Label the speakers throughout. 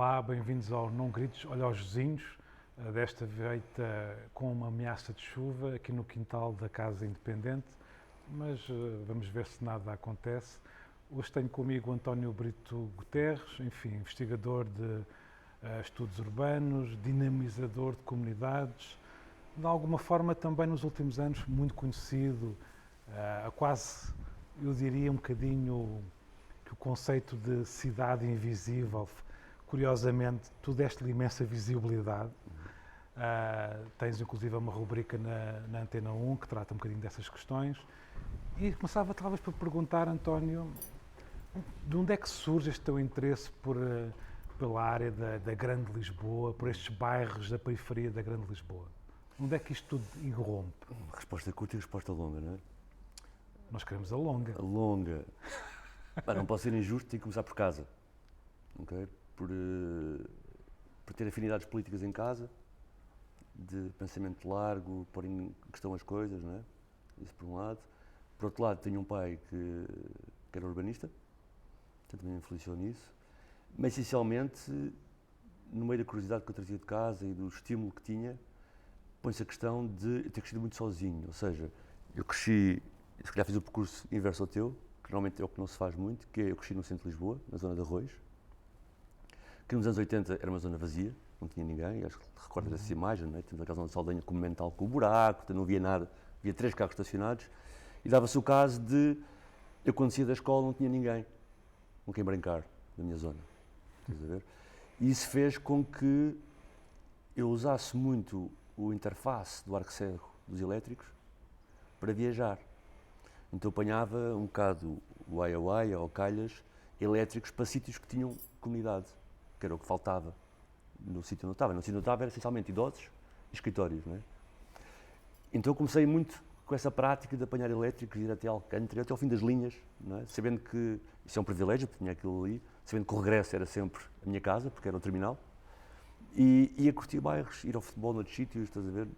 Speaker 1: Olá, bem-vindos ao Não Gritos, olha aos vizinhos, desta feita com uma ameaça de chuva aqui no quintal da Casa Independente, mas vamos ver se nada acontece. Hoje tenho comigo o António Brito Guterres, enfim, investigador de estudos urbanos, dinamizador de comunidades, de alguma forma também nos últimos anos muito conhecido, quase, eu diria um bocadinho que o conceito de cidade invisível, curiosamente, tu deste-lhe imensa visibilidade. Tens inclusive uma rubrica na Antena 1 que trata um bocadinho dessas questões. E começava talvez por perguntar, António, de onde é que surge este teu interesse pela área da Grande Lisboa, por estes bairros da periferia da Grande Lisboa? Onde é que isto tudo irrompe?
Speaker 2: Resposta curta e resposta longa, não é?
Speaker 1: Nós queremos a longa.
Speaker 2: A longa. Não posso ser injusto, tenho que começar por casa. Okay? Por ter afinidades políticas em casa, de pensamento largo, pôr em questão as coisas, não é? Isso por um lado. Por outro lado, tenho um pai que era urbanista, portanto me influenciou nisso. Mas essencialmente, no meio da curiosidade que eu trazia de casa e do estímulo que tinha, põe-se a questão de eu ter crescido muito sozinho. Ou seja, eu cresci, se calhar fiz o percurso inverso ao teu, que normalmente é o que não se faz muito, que é eu cresci no centro de Lisboa, na zona de Arroios, que nos anos 80 era uma zona vazia, não tinha ninguém, acho que te recordas dessa imagem, não é? Tínhamos aquela zona de Saldanha como mental com o buraco, não havia nada, havia 3 carros estacionados, e dava-se o caso de, eu quando saía da escola não tinha ninguém com quem brincar na minha zona, estás a ver? E isso fez com que eu usasse muito o interface do arco cego dos elétricos para viajar. Então eu apanhava um bocado o Uaia ou calhas elétricos para sítios que tinham comunidade, que era o que faltava no sítio onde eu estava. No sítio onde eu estava era essencialmente idosos e escritórios, não é? Então eu comecei muito com essa prática de apanhar elétricos, ir até Alcântara, até ao fim das linhas, não é? Sabendo que isso é um privilégio, porque tinha aquilo ali, sabendo que o regresso era sempre a minha casa, porque era o terminal, e ia curtir bairros, ir ao futebol noutros sítios, estás a ver?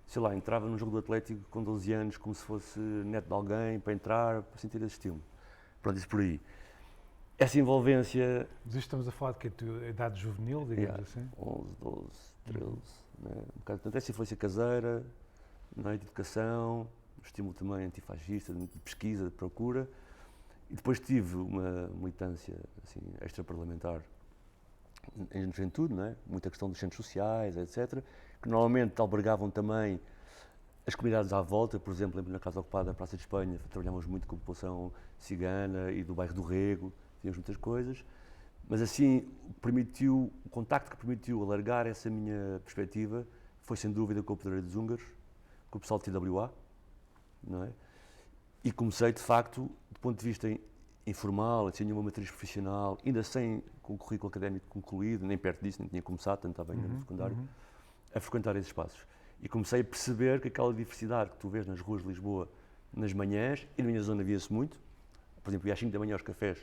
Speaker 2: Sei lá, entrava num jogo do Atlético com 12 anos, como se fosse neto de alguém, para entrar, para sentir esse estímulo. Pronto, isso por aí. Essa envolvência...
Speaker 1: Mas isto estamos a falar de que a idade juvenil, digamos assim?
Speaker 2: 11, 12, 13, né? Um bocado, portanto, essa influência caseira, não é? De educação, estímulo também antifascista, de pesquisa, de procura. E depois tive uma militância assim, extraparlamentar em juventude, não é? Muita questão dos centros sociais, etc., que normalmente albergavam também as comunidades à volta. Por exemplo, lembro na Casa Ocupada, na Praça de Espanha, trabalhávamos muito com a população cigana e do bairro do Rego, tínhamos muitas coisas, mas assim, o contacto que permitiu alargar essa minha perspectiva foi sem dúvida com o Pedreiro dos Húngaros, com o pessoal de TWA, não é? E comecei, de facto, do ponto de vista informal, sem nenhuma matriz profissional, ainda sem com o currículo académico concluído, nem perto disso, nem tinha começado, tanto estava ainda no secundário, a frequentar esses espaços. E comecei a perceber que aquela diversidade que tu vês nas ruas de Lisboa, nas manhãs, e na minha zona via-se muito, por exemplo, ia às 5 da manhã aos cafés,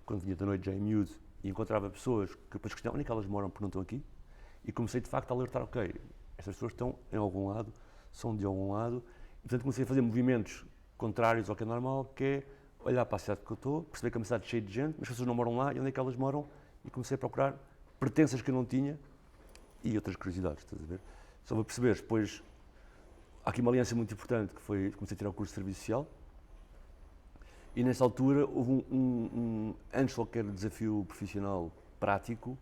Speaker 2: quando vinha da noite já em miúdo, e encontrava pessoas que depois questionavam onde é que elas moram porque não estão aqui, e comecei de facto a alertar, ok, estas pessoas estão em algum lado, são de algum lado, e portanto comecei a fazer movimentos contrários ao que é normal, que é olhar para a cidade que eu estou, perceber que é uma cidade cheia de gente, mas as pessoas não moram lá, e onde é que elas moram, e comecei a procurar pertenças que eu não tinha, e outras curiosidades, estás a ver? Só para perceberes, depois, há aqui uma aliança muito importante, que foi, comecei a tirar o curso de Serviço Social, e nessa altura houve antes de qualquer desafio profissional prático,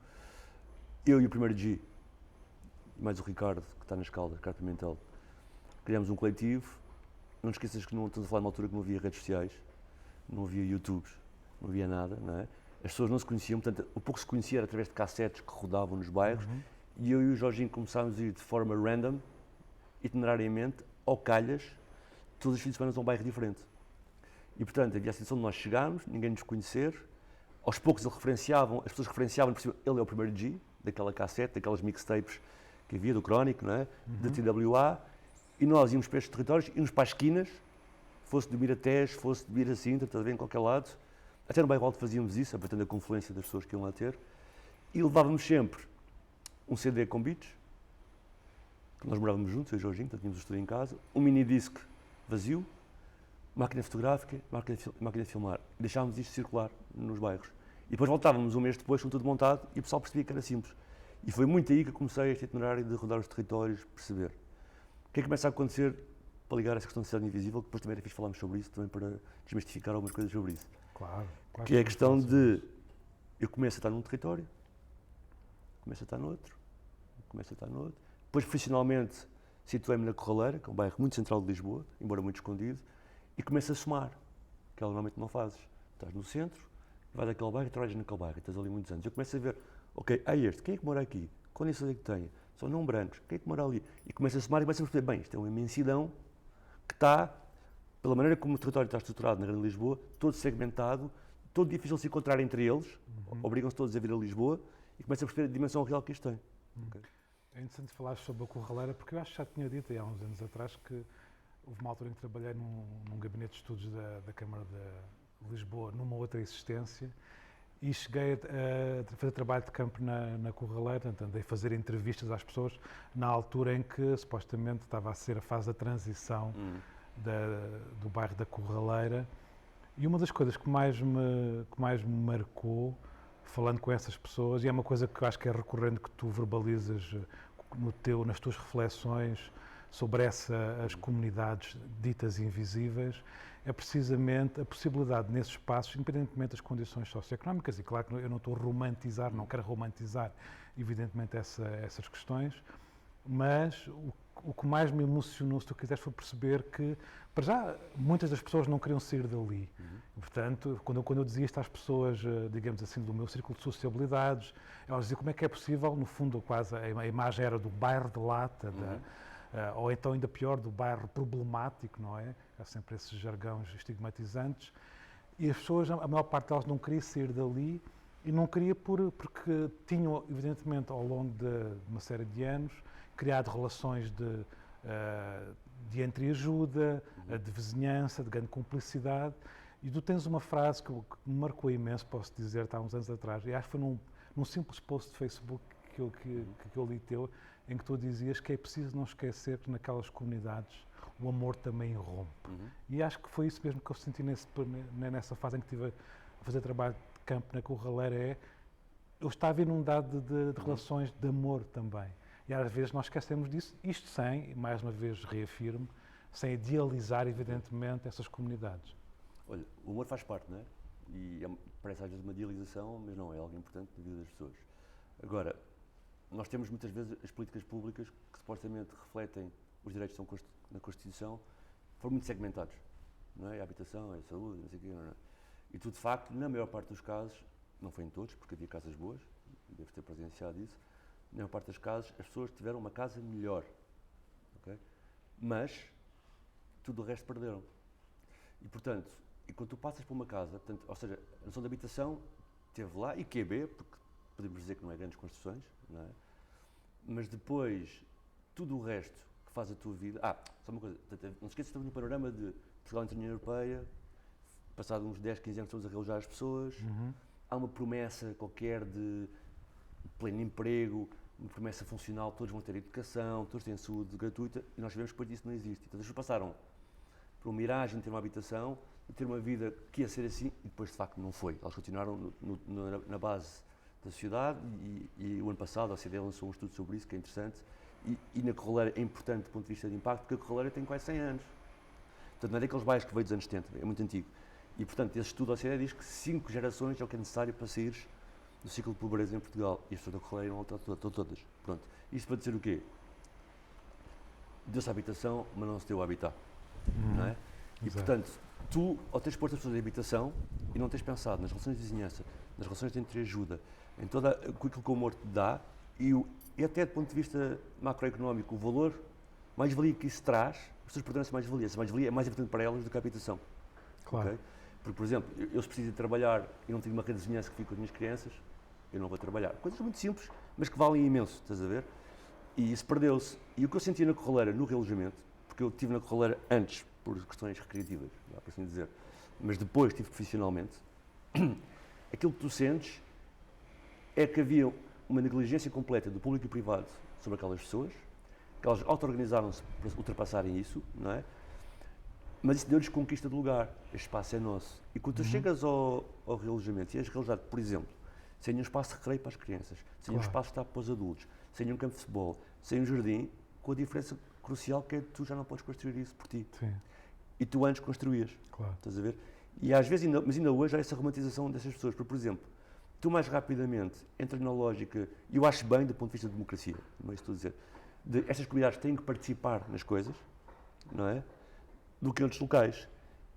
Speaker 2: eu e o primeiro G, mais o Ricardo, que está na escala, Ricardo Pimentel, criámos um coletivo. Não te esqueças que não estamos a falar numa altura que não havia redes sociais, não havia YouTubes, não havia nada, não é? As pessoas não se conheciam, portanto, o pouco se conhecia era através de cassetes que rodavam nos bairros, e eu e o Jorginho começámos a ir de forma random, itinerariamente, ao calhas, todos os fins de semana a um bairro diferente. E, portanto, havia a situação de nós chegarmos, ninguém nos conhecer, aos poucos as pessoas referenciavam, por cima, ele é o primeiro G, daquela cassete, daquelas mixtapes que havia, do Crónico, não é? Da TWA, e nós íamos para estes territórios, íamos para as esquinas, fosse do Miratés, fosse de Miracintra, estás a ver, em qualquer lado, até no bairro Alto fazíamos isso, aproveitando a confluência das pessoas que iam lá ter, e levávamos sempre um CD com beats, que nós morávamos juntos, eu e o Jorginho, tínhamos o estúdio em casa, um mini disc vazio, máquina fotográfica, máquina de filmar. Deixávamos isto circular nos bairros. E depois voltávamos um mês depois com tudo montado e o pessoal percebia que era simples. E foi muito aí que eu comecei este itinerário de rodar os territórios, perceber. O que é que começa a acontecer para ligar essa questão de cidade invisível, que depois também era fixe falarmos sobre isso, também para desmistificar algumas coisas sobre isso.
Speaker 1: Claro.
Speaker 2: Que é a questão de, eu começo a estar num território, começo a estar noutro, começo a estar noutro. Depois, profissionalmente, situei-me na Corraleira, que é um bairro muito central de Lisboa, embora muito escondido, e começo a somar, que normalmente não fazes. Estás no centro, vais àquele bairro e trabalhas naquele bairro, e estás ali muitos anos. Eu começo a ver, ok, quem é que mora aqui? Condições é que tem? São não brancos, quem é que mora ali? E começo a somar e começo a perceber, bem, isto é uma imensidão que está, pela maneira como o território está estruturado na Grande Lisboa, todo segmentado, todo difícil de se encontrar entre eles, obrigam-se todos a vir a Lisboa, e começo a perceber a dimensão real que isto tem. Okay.
Speaker 1: É interessante falar sobre a Corraleira, porque eu acho que já tinha dito há uns anos atrás que houve uma altura em que trabalhei num gabinete de estudos da Câmara de Lisboa, numa outra existência, e cheguei a fazer trabalho de campo na Corraleira, andei a fazer entrevistas às pessoas na altura em que supostamente estava a ser a fase da transição do bairro da Corraleira. E uma das coisas que mais me marcou, falando com essas pessoas, e é uma coisa que eu acho que é recorrente que tu verbalizas nas tuas reflexões sobre as comunidades ditas invisíveis, é precisamente a possibilidade nesses espaços, independentemente das condições socioeconómicas, e claro que eu não estou a romantizar, não quero romantizar, evidentemente, essas questões, mas o que mais me emocionou, se tu quiseres, foi perceber que, para já, muitas das pessoas não queriam sair dali. Portanto, quando eu dizia isto às pessoas, digamos assim, do meu círculo de sociabilidades, elas diziam como é que é possível, no fundo, quase a imagem era do bairro de lata, ou então, ainda pior, do bairro problemático, não é? Há sempre esses jargões estigmatizantes. E as pessoas, a maior parte delas, não queria sair dali, e não queria porque tinham, evidentemente, ao longo de uma série de anos, criado relações de entreajuda, de vizinhança, de grande cumplicidade. E tu tens uma frase que me marcou imenso, posso dizer, há uns anos atrás, e acho que foi num simples post de Facebook que eu li teu, em que tu dizias que é preciso não esquecer que naquelas comunidades o amor também irrompe. E acho que foi isso mesmo que eu senti nessa fase em que estive a fazer trabalho de campo na Corraleira, eu estava inundado de relações de amor também. E às vezes nós esquecemos disso, isto sem, mais uma vez reafirmo, sem idealizar, evidentemente, essas comunidades.
Speaker 2: Olha, o amor faz parte, não é? E parece às vezes uma idealização, mas não, é algo importante na vida das pessoas. Agora, nós temos muitas vezes as políticas públicas que supostamente refletem os direitos que estão na Constituição, foram muito segmentados, não é? A habitação, a saúde, não sei o quê, não é? E tu, de facto, na maior parte dos casos, não foi em todos, porque havia casas boas, deves ter presenciado isso, na maior parte dos casos as pessoas tiveram uma casa melhor, okay? Mas tudo o resto perderam. E, portanto, quando tu passas por uma casa, portanto, ou seja, a noção de habitação teve lá, e QB, porque podemos dizer que não é grandes construções, não é? Mas depois, tudo o resto que faz a tua vida... só uma coisa, não se esqueça que estamos no panorama de Portugal entre a União Europeia, passado uns 10, 15 anos estamos a realojar as pessoas, há uma promessa qualquer de pleno emprego, uma promessa funcional, todos vão ter educação, todos têm saúde gratuita, e nós sabemos que depois disso não existe. Então as pessoas passaram por uma miragem de ter uma habitação, de ter uma vida que ia ser assim, e depois de facto não foi. Elas continuaram na base da sociedade, e o ano passado a OCDE lançou um estudo sobre isso, que é interessante, e na Corraleira é importante do ponto de vista de impacto, porque a Corraleira tem quase 100 anos. Portanto, não é daqueles bairros que veio dos anos 70, é muito antigo. E, portanto, esse estudo da OCDE diz que 5 gerações é o que é necessário para saíres do ciclo de pobreza em Portugal. E as pessoas da Corraleira não estão todas. Pronto. Isto para dizer o quê? Deu-se a habitação, mas não se deu a habitar. Não é? E, portanto, tu, ao teres posto as pessoas em habitação e não tens pensado nas relações de vizinhança, nas relações de entreajuda, em toda aquilo que o amor te dá, e até do ponto de vista macroeconómico, o valor, mais-valia que isso traz, as pessoas perderam essa mais-valia. Essa mais-valia é mais importante para elas do que a habitação.
Speaker 1: Claro.
Speaker 2: Okay? Porque, por exemplo, eu se preciso de trabalhar e não tenho uma rede de vizinhança que fique com as minhas crianças, eu não vou trabalhar. Coisas muito simples, mas que valem imenso, estás a ver? E isso perdeu-se. E o que eu sentia na Corraleira, no realojamento, porque eu estive na Corraleira antes, por questões recreativas, dá para assim dizer, mas depois estive profissionalmente, aquilo que tu sentes é que havia uma negligência completa do público e privado sobre aquelas pessoas, que elas auto-organizaram-se para ultrapassarem isso, não é? Mas isso deu-lhes conquista de lugar. Este espaço é nosso. E quando tu chegas ao realojamento e és realojado, por exemplo, sem um espaço de recreio para as crianças, sem um espaço de estar para os adultos, sem um campo de futebol, sem um jardim, com a diferença crucial que é que tu já não podes construir isso por ti.
Speaker 1: Sim.
Speaker 2: E tu antes construías.
Speaker 1: Claro.
Speaker 2: Estás a ver? E às vezes, mas ainda hoje há essa romantização dessas pessoas. Por exemplo, tu mais rapidamente entras na lógica, e eu acho bem do ponto de vista da democracia, não é isso que estou a dizer, de estas comunidades têm que participar nas coisas, não é? Do que em outros locais.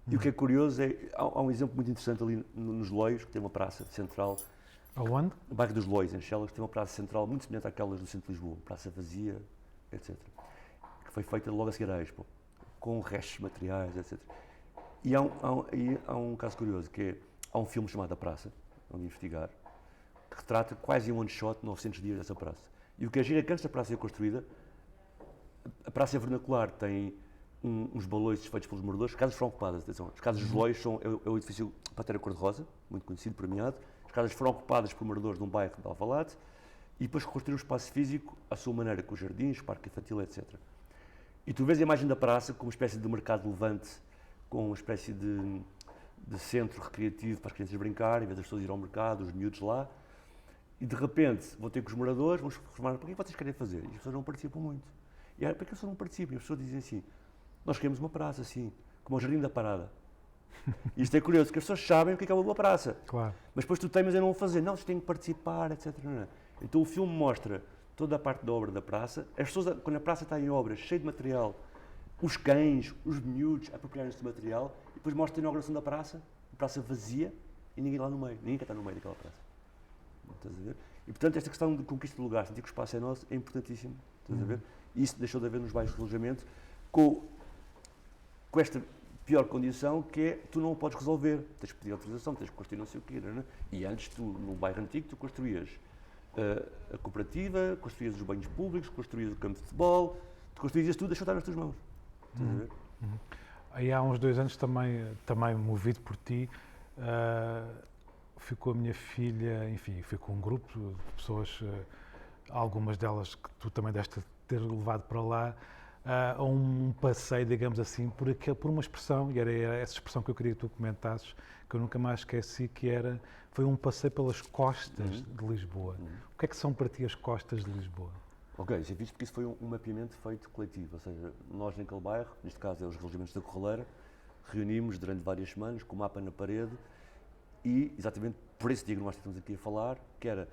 Speaker 2: E o que é curioso é, há um exemplo muito interessante ali nos Loios, que tem uma praça central.
Speaker 1: Aonde?
Speaker 2: O bairro dos Loios, em Chelas, que tem uma praça central muito semelhante àquelas do centro de Lisboa, praça vazia, etc. Que foi feita logo a seguir à Expo, com restos de materiais, etc. E há um caso curioso, que é, há um filme chamado A Praça, onde investigar, que retrata quase um one-shot, 900 dias dessa praça. E o que é giro é que antes da praça ser construída, a praça é vernacular, tem uns balões feitos pelos moradores, as casas foram ocupadas, atenção, as casas dos Loios é o edifício Pantera Cor-de-Rosa, muito conhecido, premiado, as casas foram ocupadas por moradores de um bairro de Alvalade e depois construíram um espaço físico à sua maneira, com jardins, parque infantil, etc. E tu vês a imagem da praça como uma espécie de mercado levante, com uma espécie de centro recreativo para as crianças brincarem, em vez das pessoas ir ao mercado, os miúdos lá, e de repente vão ter com os moradores, vamos reformar, para que vocês querem fazer? E as pessoas não participam muito. E para que as pessoas não participam? E as pessoas dizem assim, nós queremos uma praça, assim, como o Jardim da Parada. E isto é curioso, porque as pessoas sabem o que é uma boa praça.
Speaker 1: Claro.
Speaker 2: Mas depois tu teimas em não o fazer. Não, vocês têm que participar, etc. Então o filme mostra toda a parte da obra da praça. As pessoas, quando a praça está em obras, cheia de material, os cães, os miúdos apropriarem-se do material, e depois mostra a inauguração da praça vazia, e ninguém lá no meio. Ninguém quer estar no meio daquela praça. Estás a ver? E portanto esta questão de conquista de lugar, sentir que o espaço é nosso, é importantíssimo. Estás a ver? E isso deixou de haver nos bairros de alojamento com esta pior condição, que é tu não o podes resolver, tens que pedir autorização, tens que construir não sei o quê, não é? E antes, tu, no bairro antigo, tu construías a cooperativa, construías os banhos públicos, construías o campo de futebol, tu construías tudo, deixou estar nas tuas mãos. Estás a ver?
Speaker 1: Aí há uns 2 anos também movido por ti, ficou a minha filha, enfim, ficou um grupo de pessoas, algumas delas que tu também deste ter levado para lá, a um passeio, digamos assim, por uma expressão, e era essa expressão que eu queria que tu comentasses, que eu nunca mais esqueci, foi um passeio pelas costas de Lisboa. O que é que são para ti as costas de Lisboa?
Speaker 2: Ok, isso é visto porque isso foi um mapeamento feito coletivo, ou seja, nós naquele bairro, neste caso é os realojamentos da Corraleira, reunimos durante várias semanas com o mapa na parede e, exatamente por esse diagnóstico que estamos aqui a falar, que era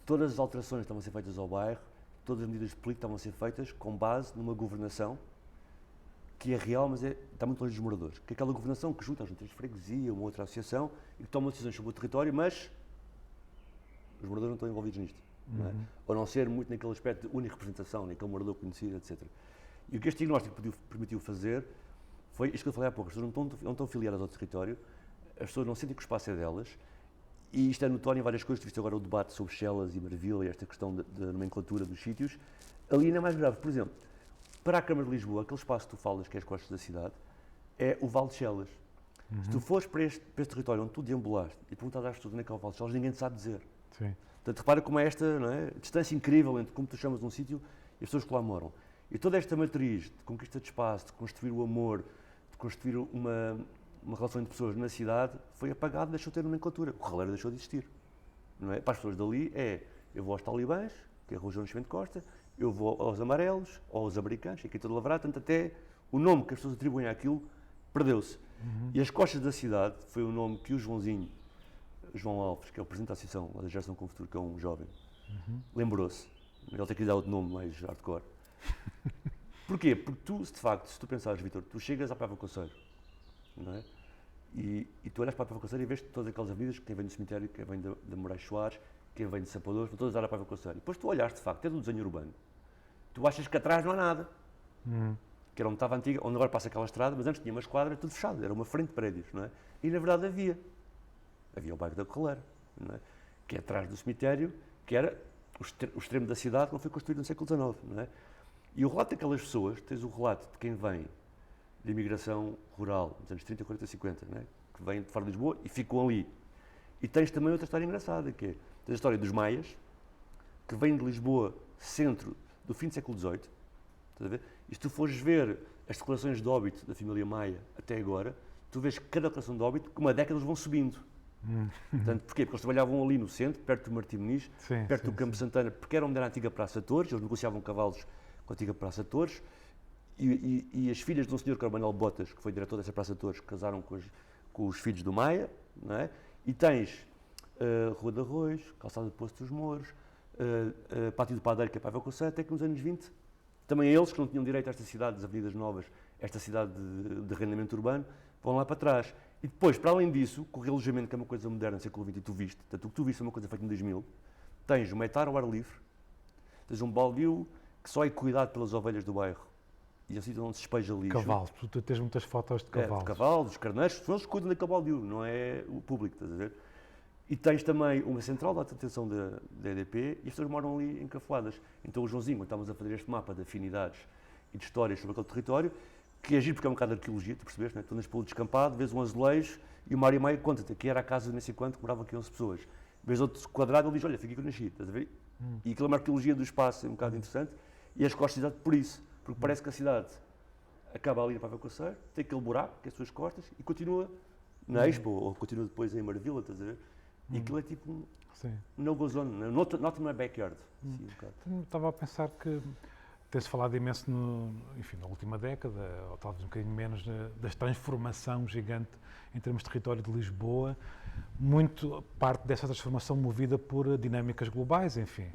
Speaker 2: todas as alterações que estavam a ser feitas ao bairro, todas as medidas de política estavam a ser feitas com base numa governação que é real, mas está muito longe dos moradores. Que é aquela governação que junta as juntas de freguesia, uma outra associação, e que toma decisões sobre o território, mas os moradores não estão envolvidos nisto. Não é? Ou não ser muito naquele aspecto de unirepresentação, naquele morador conhecido, etc. E o que este diagnóstico permitiu fazer foi isto que eu falei há pouco, as pessoas não estão filiadas ao território, as pessoas não sentem que o espaço é delas, e isto é notório em várias coisas. Tu viste agora o debate sobre Chelas e Marvila e esta questão da nomenclatura dos sítios. Ali ainda é mais grave. Por exemplo, para a Câmara de Lisboa, aquele espaço que tu falas, que é as costas da cidade, é o Vale de Chelas. Se tu fores para este território onde tu deambulaste e perguntares às pessoas onde é que é o Vale de Chelas, ninguém te sabe dizer.
Speaker 1: Sim.
Speaker 2: Portanto, repara como é esta, não é, distância incrível entre como tu chamas um sítio e as pessoas que lá moram. E toda esta matriz de conquista de espaço, de construir o amor, de construir uma relação entre pessoas na cidade, foi apagado, deixou de ter nomenclatura. O Corraleiro deixou de existir. Não é? Para as pessoas dali eu vou aos Talibãs, que é a Rua João Nascimento Costa, eu vou aos Amarelos, ou aos Americanos, aqui todo lavrado, tanto até o nome que as pessoas atribuem àquilo perdeu-se. E as costas da cidade foi o nome que o João Alves, que é o presidente da Associação da Geração com o Futuro, que é um jovem, lembrou-se. Ele tem que lhe dar outro nome mais hardcore. Porquê? Porque tu, de facto, se tu pensares, Vítor, tu chegas à Paiva Conceiro, não é? E tu olhas para a Paiva Conceiro e vês todas aquelas avenidas, quem vem do cemitério, quem vem de Moraes Soares, quem vem de Sapadores, vão todas dar a Paiva Conceiro. E depois tu olhas, de facto, é do desenho urbano, tu achas que atrás não há nada. Que era onde estava a antiga, onde agora passa aquela estrada, mas antes tinha uma esquadra, tudo fechado, era uma frente de prédios, não é? E na verdade havia o bairro da Corraleira, não é? Que é atrás do cemitério, que era o extremo da cidade, que foi construído no século XIX, não é? E o relato daquelas pessoas, tens o relato de quem vem de imigração rural, nos anos 30, 40, 50, não é? Que vem de fora de Lisboa e ficam ali. E tens também outra história engraçada, que é, tens a história dos maias, que vêm de Lisboa, centro do fim do século XVIII, Estás a ver? E se tu fores ver as declarações de óbito da família Maia até agora, tu vês que cada declaração de óbito, com uma década, eles vão subindo. Portanto, porquê? Porque eles trabalhavam ali no centro, perto do Martim Muniz, perto do Campo Santana, porque era onde era a antiga Praça Torres, eles negociavam cavalos com a antiga Praça Torres, e as filhas de um senhor Carbanel Botas, que foi diretor dessa Praça Torres, casaram com os filhos do Maia, não é? E tens Rua de Arroz, Calçada de Poço dos Mouros, Pátio do Padeiro, que é Paiva Conceito, até que nos anos 20, também eles, que não tinham direito a esta cidade das Avenidas Novas, esta cidade de arrendamento urbano, vão lá para trás. E depois, para além disso, com o realojamento, que é uma coisa moderna no século XX, e tu viste, portanto, o que tu viste é uma coisa feita em 2000, tens um hectare ao ar livre, tens um baldio que só é cuidado pelas ovelhas do bairro, e é um sítio onde se despeja lixo.
Speaker 1: Cavalos, tu tens muitas fotos de cavalos.
Speaker 2: De cavalos, dos carneiros, são eles que cuidam daquele baldio, não é o público, estás a ver? E tens também uma central de atenção da EDP, e as pessoas moram ali encafuadas. Então o Joãozinho, quando estávamos a fazer este mapa de afinidades e de histórias sobre aquele território, que é giro porque é um bocado de arqueologia, tu percebeste, né? Tu andas pelo descampado, vês um azulejo e o Mário Maia conta-te que era a casa de não sei quanto, que moravam aqui 11 pessoas. Vês outro quadrado e ele diz, olha, fica aqui que eu nasci, estás a ver? E aquilo é uma arqueologia do espaço, é um bocado interessante, e as costas da cidade por isso, porque parece que a cidade acaba ali na Paiva Conceito, tem aquele buraco, que é as suas costas, e continua na Expo, ou continua depois em Marvila, estás a ver? E aquilo é tipo um no-go zone, not in my backyard. Sim,
Speaker 1: Estava a pensar que tem-se falado imenso, enfim, na última década, ou talvez um bocadinho menos, da transformação gigante em termos de território de Lisboa, muito parte dessa transformação movida por dinâmicas globais, enfim,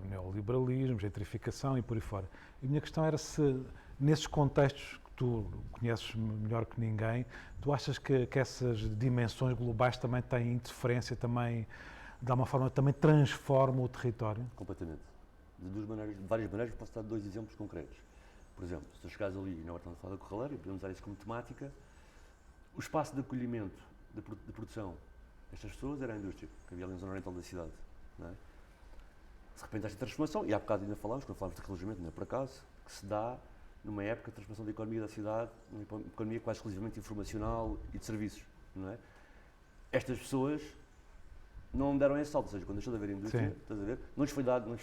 Speaker 1: neoliberalismo, gentrificação e por aí fora. E a minha questão era se, nesses contextos que tu conheces melhor que ninguém, tu achas que essas dimensões globais também têm interferência, também, de alguma forma, também transformam o território?
Speaker 2: Completamente. De várias maneiras, posso dar 2 exemplos concretos. Por exemplo, se tu chegares ali, na hora de falar da Corraleira, e podemos usar isso como temática, o espaço de acolhimento, de produção destas pessoas era a indústria, que havia ali na zona oriental da cidade. Não é? De repente, esta transformação, e há bocado ainda falámos, quando falámos de relojamento, não é por acaso, que se dá numa época de transformação da economia da cidade, uma economia quase exclusivamente informacional e de serviços. Não é? Estas pessoas não deram esse salto, ou seja, quando deixou de haver indústria, estás a ver, não lhes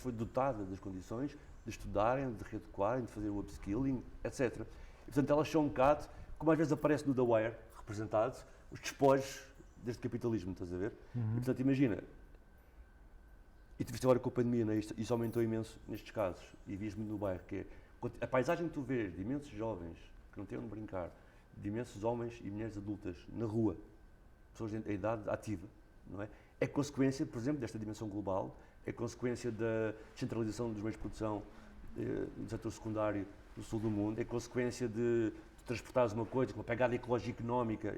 Speaker 2: foi dotada das condições de estudarem, de readequarem, de fazer o upskilling, etc. E, portanto, elas são um bocado, como às vezes aparece no The Wire, representados, os despojos deste capitalismo, estás a ver? E, portanto, imagina, e tu viste agora com a pandemia, né, isso aumentou imenso nestes casos, e vias muito no bairro, que é a paisagem que tu vês de imensos jovens que não têm onde brincar, de imensos homens e mulheres adultas na rua, pessoas em idade ativa, não é? É consequência, por exemplo, desta dimensão global, é consequência da descentralização dos meios de produção do setor secundário do sul do mundo, é consequência de transportares uma coisa com uma pegada ecológica económica,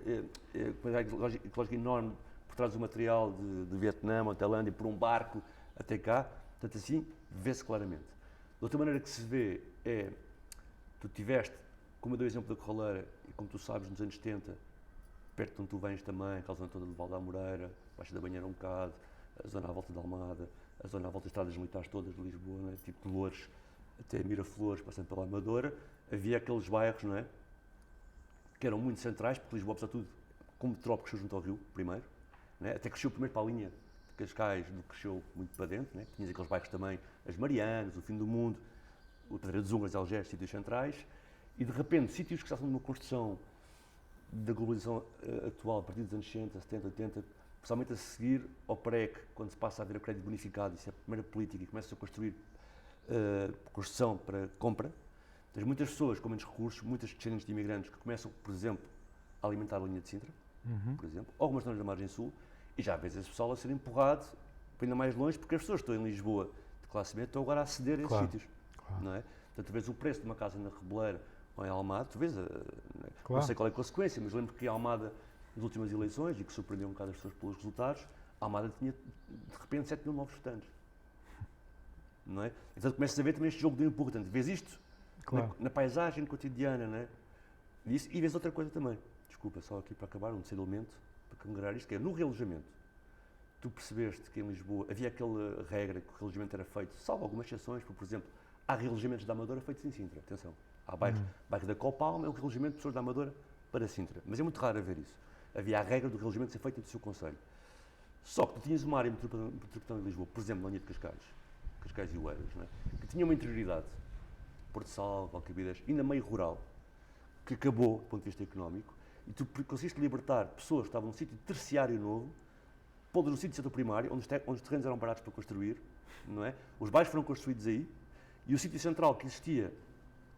Speaker 2: uma pegada ecológica enorme por trás do material de Vietnã ou Tailândia, por um barco até cá, portanto assim, vê-se claramente. De outra maneira que se vê é, tu tiveste, como eu dei o exemplo da Corraleira, e como tu sabes, nos anos 70, perto de onde tu vens também, aquela zona toda de Val da Amoreira, Baixa da Banheira um bocado, a zona à volta de Almada, a zona à volta das estradas militares todas de Lisboa, né? Tipo de Loures até Miraflores, passando pela Amadora, havia aqueles bairros, não é? Que eram muito centrais, porque Lisboa, apesar de tudo, como metrópole, cresceu junto ao Rio, primeiro, né? Até cresceu primeiro para a linha de Cascais, do que cresceu muito para dentro, né? Tinhas aqueles bairros também, as Marianas, o Fim do Mundo, o Pedreira dos Húngaros, Algés, sítios centrais, e de repente, sítios que estavam numa construção da globalização atual, a partir dos anos 60, 70, 80, principalmente a seguir ao PREC, quando se passa a haver o crédito bonificado, isso é a primeira política, e começa a construir construção para compra, tens muitas pessoas com menos recursos, muitas descendentes de imigrantes que começam, por exemplo, a alimentar a linha de Sintra, por exemplo, ou algumas zonas da margem sul, e já vês esse pessoal a ser empurrado para ainda mais longe, porque as pessoas que estão em Lisboa de classe média estão agora a aceder a esses sítios. Claro. Não é? Portanto, tu vês o preço de uma casa na Rebeleira ou em Almada, tu vês, não sei qual é a consequência, mas lembro que a Almada, nas últimas eleições, e que surpreendeu um bocado as pessoas pelos resultados, a Almada tinha, de repente, 7 mil novos votantes. Não é? Então começas a ver também este jogo de empurro, portanto, vês isto na paisagem cotidiana, não é? E vês outra coisa também, desculpa, só aqui para acabar, um terceiro elemento, para congregar isto, que é no realojamento. Tu percebeste que em Lisboa havia aquela regra que o realojamento era feito, salvo algumas exceções, por exemplo, há realojamentos da Amadora feitos em Sintra, atenção. Há bairro da Copalma, é o realojamento de pessoas da Amadora para Sintra, mas é muito raro haver isso. Havia a regra do realojamento ser feito do seu concelho. Só que tu tinhas uma área metropolitana de Lisboa, por exemplo, na linha de Cascais e Oeiras, não é? Que tinha uma interioridade, Porto Salvo, Alcabidas, ainda meio rural, que acabou do ponto de vista económico, e tu conseguiste libertar pessoas que estavam num sítio terciário novo, pô-los no sítio de setor primário, onde os terrenos eram baratos para construir, não é? Os bairros foram construídos aí, e o sítio central que existia,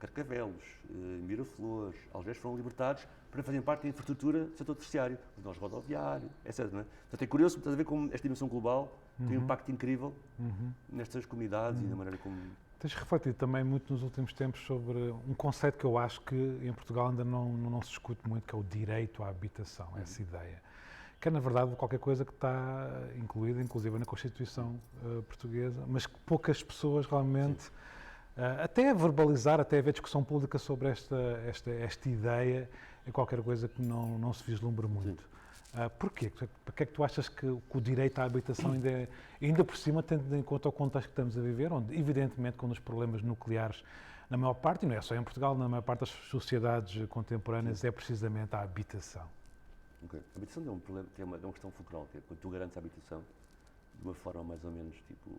Speaker 2: Carcavelos, Miraflores, Algés, foram libertados para fazerem parte da infraestrutura do setor terciário, do nosso rodoviário, etc. Não é? Portanto, é curioso, estás a ver como esta dimensão global tem um impacto incrível nestas comunidades e na maneira como...
Speaker 1: Tens refletido também muito nos últimos tempos sobre um conceito que eu acho que em Portugal ainda não se discute muito, que é o direito à habitação, essa ideia. Que é, na verdade, qualquer coisa que está incluída, inclusive na Constituição portuguesa, mas que poucas pessoas realmente, até a verbalizar, até haver discussão pública sobre esta ideia, é qualquer coisa que não se vislumbra muito. Porquê? Porque é que tu achas que o direito à habitação ainda por cima, tendo em conta o contexto que estamos a viver, onde, evidentemente, com os problemas nucleares, na maior parte, e não é só em Portugal, na maior parte das sociedades contemporâneas, é precisamente a habitação?
Speaker 2: Okay. A habitação tem um problema, tem uma questão fulcral, que é quando tu garantes a habitação, de uma forma mais ou menos, tipo,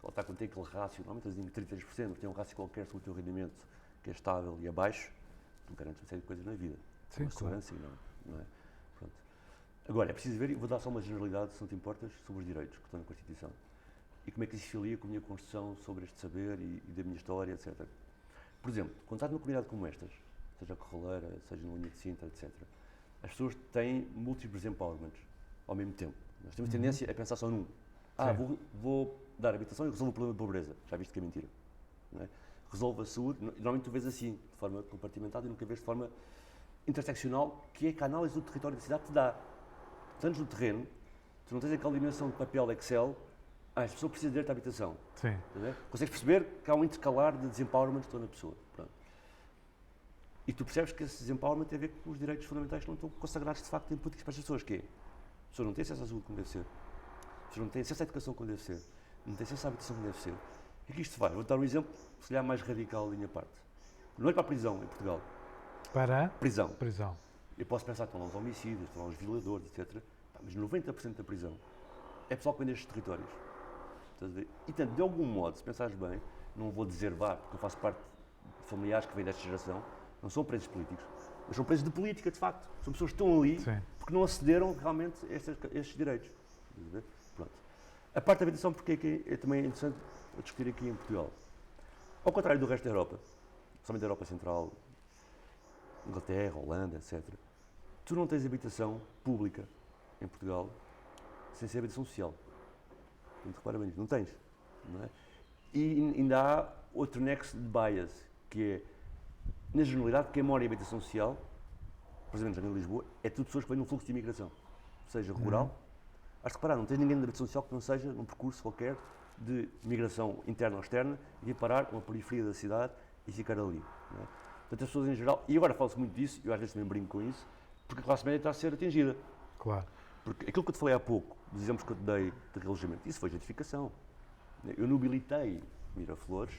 Speaker 2: ela está quando tem aquele rácio, normalmente eles dizem 33%, mas tem um rácio qualquer sobre o teu rendimento que é estável e abaixo, tu garantes uma série de coisas na vida.
Speaker 1: Sim,
Speaker 2: uma segurança e não é? Pronto. Agora, é preciso ver, vou dar só uma generalidade, se não te importas, sobre os direitos que estão na Constituição. E como é que isso se filia com a minha construção sobre este saber e da minha história, etc. Por exemplo, quando estás numa comunidade como estas, seja a Corraleira, seja na linha de Sintra, etc., as pessoas têm múltiplos empowerments ao mesmo tempo. Nós temos tendência a pensar só num. Vou dar habitação e resolvo o problema da pobreza. Já viste que é mentira. Não é? Resolve a saúde. Normalmente tu vês assim, de forma compartimentada e nunca vês de forma interseccional, que é que a análise do território da cidade te dá. Tanto no terreno, tu não tens aquela dimensão de papel de Excel, as pessoas precisam de direito à habitação.
Speaker 1: Sim.
Speaker 2: Consegues perceber que há um intercalar de desempowerment de toda a pessoa. Pronto. E tu percebes que esse desempowerment tem a ver com os direitos fundamentais que não estão consagrados de facto em políticas para as pessoas, que é, as pessoas não têm acesso à saúde como deve ser, as pessoas não têm acesso à educação como deve ser, não têm acesso à habitação como deve ser. E que isto faz? Vou dar um exemplo, se calhar mais radical da minha parte. Não é para a prisão em Portugal.
Speaker 1: Para?
Speaker 2: Prisão.
Speaker 1: Prisão.
Speaker 2: Eu posso pensar que estão lá os homicídios, estão lá os violadores, etc. Mas 90% da prisão é pessoal que vem destes territórios. E, portanto, de algum modo, se pensares bem, não vou dizer vá, porque eu faço parte de familiares que vêm desta geração, não são presos políticos, mas são presos de política, de facto. São pessoas que estão ali porque não acederam realmente a estes direitos. Pronto. A parte da habitação, porque é também interessante discutir aqui em Portugal. Ao contrário do resto da Europa, principalmente da Europa Central, Inglaterra, Holanda, etc., tu não tens habitação pública em Portugal sem ser habitação social. Não te repara bem nisso, não tens. Não é? E ainda há outro nexo de bias, que é, na generalidade, quem mora em habitação social, por exemplo, em Lisboa, é tudo pessoas que vêm num fluxo de imigração, seja rural. Has de reparar, não tens ninguém na habitação social que não seja num percurso qualquer de migração interna ou externa e ir parar a uma periferia da cidade e ficar ali. Não é? Portanto, as pessoas em geral, e agora fala-se muito disso, eu às vezes também brinco com isso, porque a classe média está a ser atingida.
Speaker 1: Claro.
Speaker 2: Porque aquilo que eu te falei há pouco, dos exemplos que eu te dei de realojamento, isso foi gentrificação. Eu nobilitei Miraflores,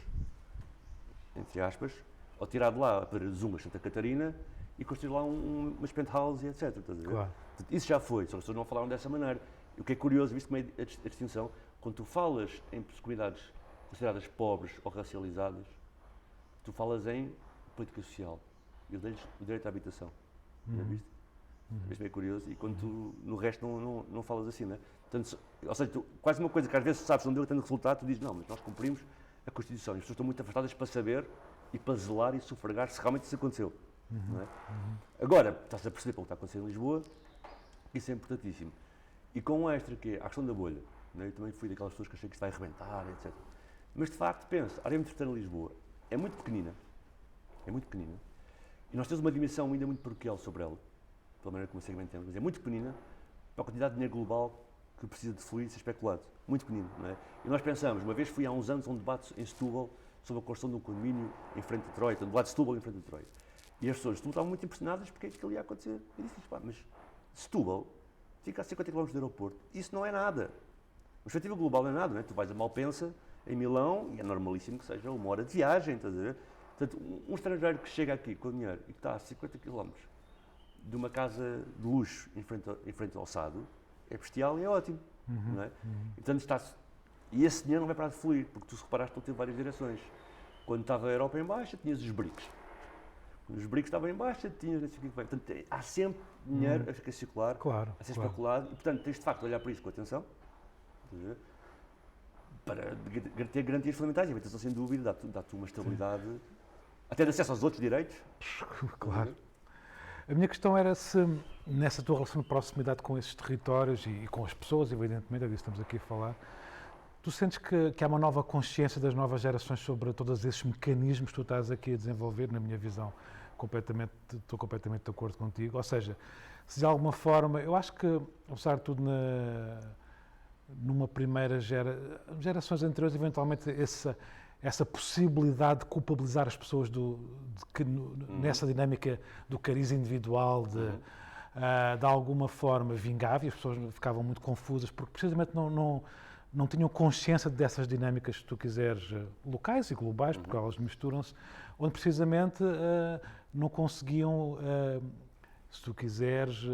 Speaker 2: entre aspas, ao tirar de lá para Zungas, Santa Catarina, e construir lá umas penthouse e etc. Estás a ver?
Speaker 1: Claro.
Speaker 2: Portanto, isso já foi, só as pessoas não falaram dessa maneira. E o que é curioso, visto como é a distinção, quando tu falas em comunidades consideradas pobres ou racializadas, tu falas em política social. E eu dei-lhes o direito à habitação. Já viste? Isto é curioso, e quando tu, no resto não falas assim, não é? Portanto, ou seja, quase uma coisa que às vezes sabes não deu tanto resultado, tu dizes, não, mas nós cumprimos a Constituição, e as pessoas estão muito afastadas para saber e para zelar e sufragar se realmente isso aconteceu. Não é? Agora, estás a perceber pelo que está a acontecer em Lisboa, isso é importantíssimo. E com um extra que é a questão da bolha, não é? Eu também fui daquelas pessoas que achei que isto vai arrebentar, etc. Mas de facto, penso, a área metropolitana de Lisboa é muito pequenina, e nós temos uma dimensão ainda muito paroquial sobre ela, pela maneira como segmentamos, mas é muito pequenina para a quantidade de dinheiro global que precisa de fluir e ser especulado. Muito pequenino, não é? E nós pensamos, uma vez fui há uns anos a um debate em Setúbal sobre a construção de um condomínio em frente a Detroit, um debate de Setúbal em frente a Detroit. E as pessoas de Setúbal estavam muito impressionadas porque aquilo ia acontecer. Eu disse, pá, mas Setúbal fica a 50 km do aeroporto, isso não é nada. A perspectiva global não é nada, não é? Tu vais a Malpensa, em Milão, e é normalíssimo que seja uma hora de viagem, estás a ver? Portanto, um estrangeiro que chega aqui com dinheiro e que está a 50 km de uma casa de luxo em frente ao Sado, é bestial e é ótimo, não é? E, portanto, e esse dinheiro não vai parar de fluir, porque tu, se reparaste, estão a ter várias direções. quando estava a Europa em baixa, tinhas os BRICS. Quando os BRICS estavam em baixa, tinhas não sei o que vai. Portanto, há sempre dinheiro a circular,
Speaker 1: Claro,
Speaker 2: a ser
Speaker 1: claro.
Speaker 2: especulado, e portanto tens de facto de olhar para isso com atenção, estás a ver? Para ter garantias fundamentais. E a habitação, sem dúvida, dá-te uma estabilidade, até de acesso aos outros direitos.
Speaker 1: Claro. A minha questão era se, nessa tua relação de proximidade com esses territórios e com as pessoas, evidentemente, é disso que estamos aqui a falar, tu sentes que há uma nova consciência das novas gerações sobre todos esses mecanismos que tu estás aqui a desenvolver, na minha visão, estou completamente de acordo contigo. Ou seja, se de alguma forma, eu acho que, apesar de tudo, numa primeira gerações anteriores, eventualmente essa possibilidade de culpabilizar as pessoas nessa dinâmica do cariz individual, de alguma forma vingava, e as pessoas ficavam muito confusas, porque precisamente não tinham consciência dessas dinâmicas, se tu quiseres, locais e globais, porque elas misturam-se, onde precisamente não conseguiam, se tu quiseres,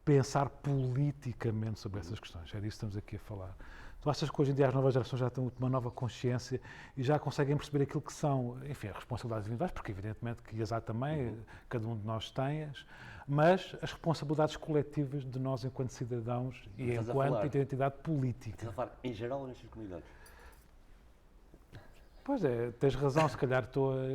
Speaker 1: pensar politicamente sobre essas questões. É disso que estamos aqui a falar. Tu achas que hoje em dia as novas gerações já têm uma nova consciência e já conseguem perceber aquilo que são, enfim, as responsabilidades individuais, porque evidentemente que as há também, cada um de nós tem, mas as responsabilidades coletivas de nós enquanto cidadãos e enquanto identidade política.
Speaker 2: Estás a falar em geral nestas comunidades?
Speaker 1: Pois é, tens razão, se calhar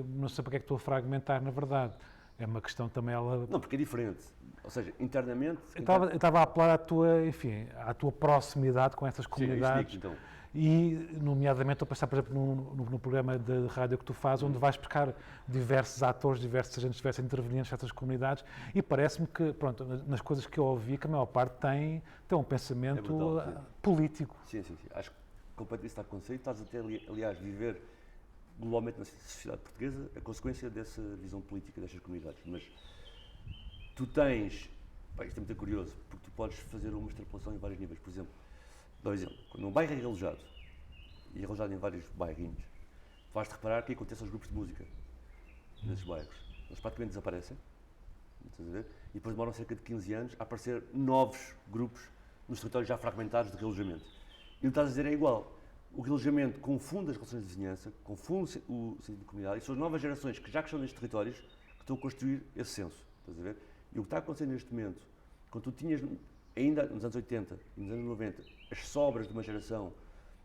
Speaker 1: não sei porque é que estou a fragmentar, na verdade. É uma questão também,
Speaker 2: Não, porque é diferente. Ou seja, internamente...
Speaker 1: Eu estava a apelar à tua proximidade com essas comunidades.
Speaker 2: Sim, então.
Speaker 1: E, nomeadamente, estou a pensar, por exemplo, no programa de rádio que tu fazes, onde vais buscar diversos atores, diversos agentes, diversos intervenientes nessas comunidades, e parece-me que, pronto, nas coisas que eu ouvi, que a maior parte tem um pensamento político.
Speaker 2: Sim. Acho que completamente está a acontecer e estás até, aliás, viver globalmente na sociedade portuguesa a consequência dessa visão política destas comunidades. Mas tu tens, isto é muito curioso, porque tu podes fazer uma extrapolação em vários níveis. Por exemplo, dá um exemplo, quando um bairro é realojado, e é realojado em vários bairrinhos, tu vais-te reparar que acontece aos grupos de música nesses bairros. Eles praticamente desaparecem, estás a ver? E depois demoram cerca de 15 anos a aparecer novos grupos nos territórios já fragmentados de realojamento. E o que estás a dizer é igual. O realojamento confunde as relações de vizinhança, confunde o sentido de comunidade, e são as novas gerações que já estão nestes territórios que estão a construir esse senso, estás a ver? E o que está a acontecer neste momento, quando tu tinhas, ainda nos anos 80 e nos anos 90, as sobras de uma geração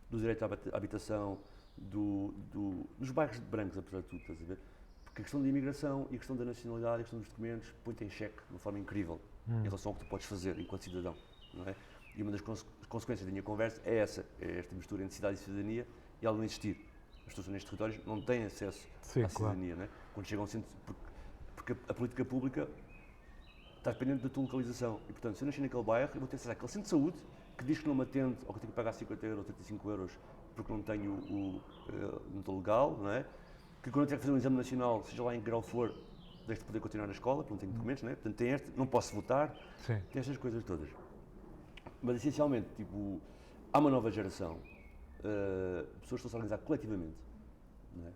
Speaker 2: do direito à habitação, dos bairros de brancos, apesar de tudo, estás a ver? Porque a questão da imigração e a questão da nacionalidade e a questão dos documentos põe-te em xeque de uma forma incrível em relação ao que tu podes fazer enquanto cidadão, não é? E uma das consequências da minha conversa é essa, é esta mistura entre cidade e cidadania e ela não existir. As pessoas nestes territórios não têm acesso à cidadania, não é? Quando chegam ao centro, porque a política pública está dependente da tua localização. E, portanto, se eu nasci naquele bairro, eu vou ter acesso àquele centro de saúde que diz que não me atende ou que eu tenho que pagar 50 euros ou 35 euros porque não tenho não estou legal, não é? Que quando eu tiver que fazer um exame nacional, seja lá em que grau for, deixo de poder continuar na escola, porque não tenho documentos, não é? Portanto, não posso votar, tem estas coisas todas. Mas, essencialmente, tipo, há uma nova geração, pessoas que estão-se a organizar coletivamente, não é?